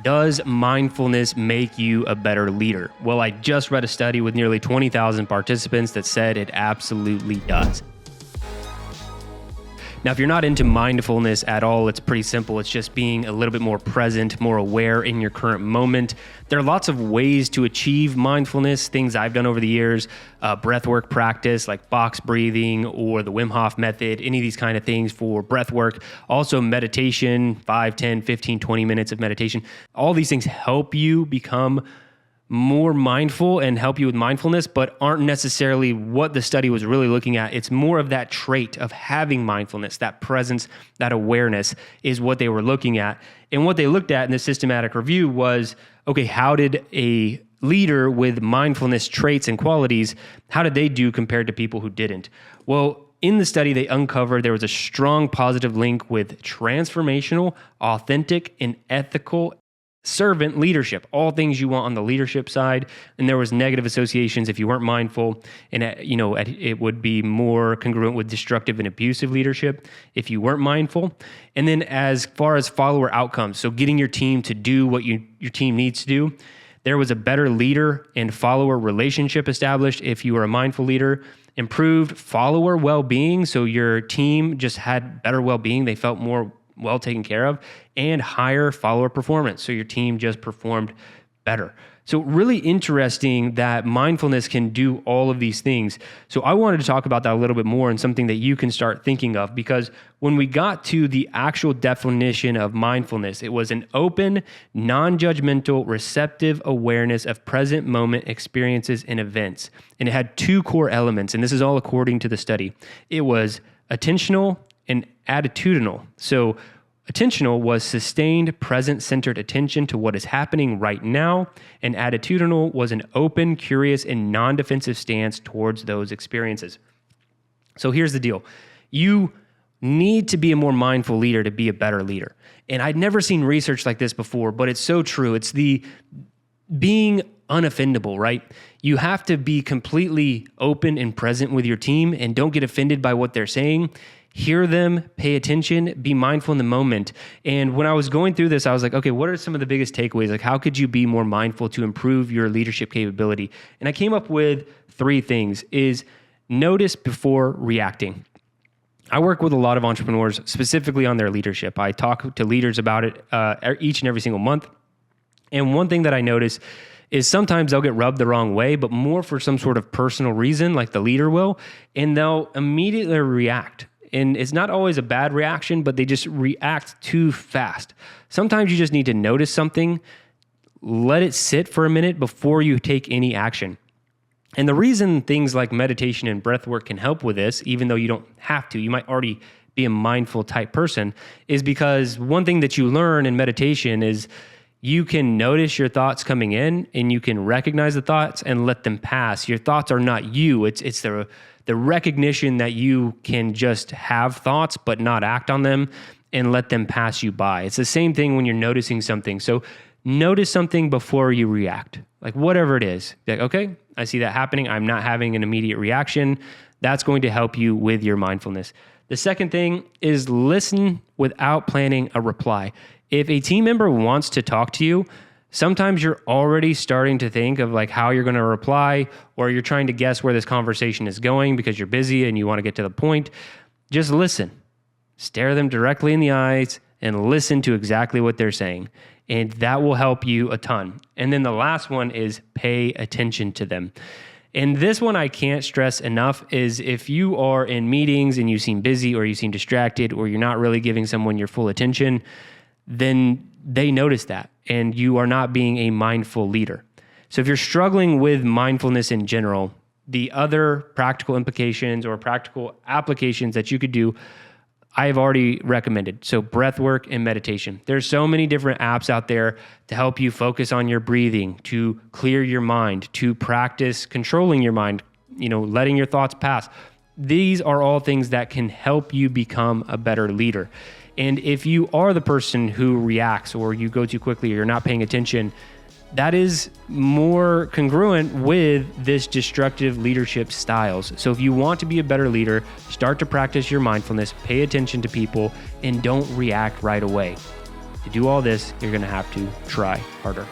Does mindfulness make you a better leader? Well, I just read a study with nearly 20,000 participants that said it absolutely does. Now, if you're not into mindfulness at all, it's pretty simple. It's just being a little bit more present, more aware in your current moment. There are lots of ways to achieve mindfulness, things I've done over the years, breathwork practice like box breathing or the Wim Hof method, any of these kind of things for breathwork. Also meditation, 5, 10, 15, 20 minutes of meditation. All these things help you become more mindful and help you with mindfulness, but aren't necessarily what the study was really looking at. It's more of that trait of having mindfulness, that presence, that awareness is what they were looking at. And what they looked at in the systematic review was, okay, how did a leader with mindfulness traits and qualities, how did they do compared to people who didn't? Well, in the study, they uncovered there was a strong positive link with transformational, authentic, and ethical servant leadership, all things you want on the leadership side. And there was negative associations if you weren't mindful, and it would be more congruent with destructive and abusive leadership if you weren't mindful. And then as far as follower outcomes, so getting your team to do what your team needs to do, there was a better leader and follower relationship established if you were a mindful leader. Improved follower well-being, so your team just had better well-being, they felt more well taken care of, and higher follower performance. So your team just performed better. So really interesting that mindfulness can do all of these things. So I wanted to talk about that a little bit more and something that you can start thinking of, because when we got to the actual definition of mindfulness, it was an open, non-judgmental, receptive awareness of present moment experiences and events. And it had two core elements, and this is all according to the study. It was attentional and attitudinal. So attentional was sustained, present-centered attention to what is happening right now, and attitudinal was an open, curious, and non-defensive stance towards those experiences. So here's the deal. You need to be a more mindful leader to be a better leader. And I'd never seen research like this before, but it's so true. It's the being unoffendable, right? You have to be completely open and present with your team and don't get offended by what they're saying. Hear them, pay attention, be mindful in the moment. And when I was going through this, I was like, okay, what are some of the biggest takeaways? Like, how could you be more mindful to improve your leadership capability? And I came up with 3 things: is notice before reacting. I work with a lot of entrepreneurs specifically on their leadership. I talk to leaders about it each and every single month. And one thing that I notice is sometimes they'll get rubbed the wrong way, but more for some sort of personal reason, like the leader will, and they'll immediately react. And it's not always a bad reaction, but they just react too fast. Sometimes you just need to notice something, let it sit for a minute before you take any action. And the reason things like meditation and breath work can help with this, even though you don't have to, you might already be a mindful type person, is because one thing that you learn in meditation is you can notice your thoughts coming in and you can recognize the thoughts and let them pass. Your thoughts are not you. It's the recognition that you can just have thoughts but not act on them and let them pass you by. It's the same thing when you're noticing something. So notice something before you react, like whatever it is. Like, okay, I see that happening. I'm not having an immediate reaction. That's going to help you with your mindfulness. The second thing is listen without planning a reply. If a team member wants to talk to you, sometimes you're already starting to think of like how you're going to reply, or you're trying to guess where this conversation is going because you're busy and you want to get to the point. Just listen. Stare them directly in the eyes and listen to exactly what they're saying. And that will help you a ton. And then the last one is pay attention to them. And this one I can't stress enough is if you are in meetings and you seem busy or you seem distracted or you're not really giving someone your full attention, then they notice that and you are not being a mindful leader. So if you're struggling with mindfulness in general, the other practical implications or practical applications that you could do, I've already recommended. So breath work and meditation. There's so many different apps out there to help you focus on your breathing, to clear your mind, to practice controlling your mind, letting your thoughts pass. These are all things that can help you become a better leader. And if you are the person who reacts or you go too quickly or you're not paying attention, that is more congruent with this destructive leadership styles. So if you want to be a better leader, start to practice your mindfulness, pay attention to people, and don't react right away. To do all this, you're going to have to try harder.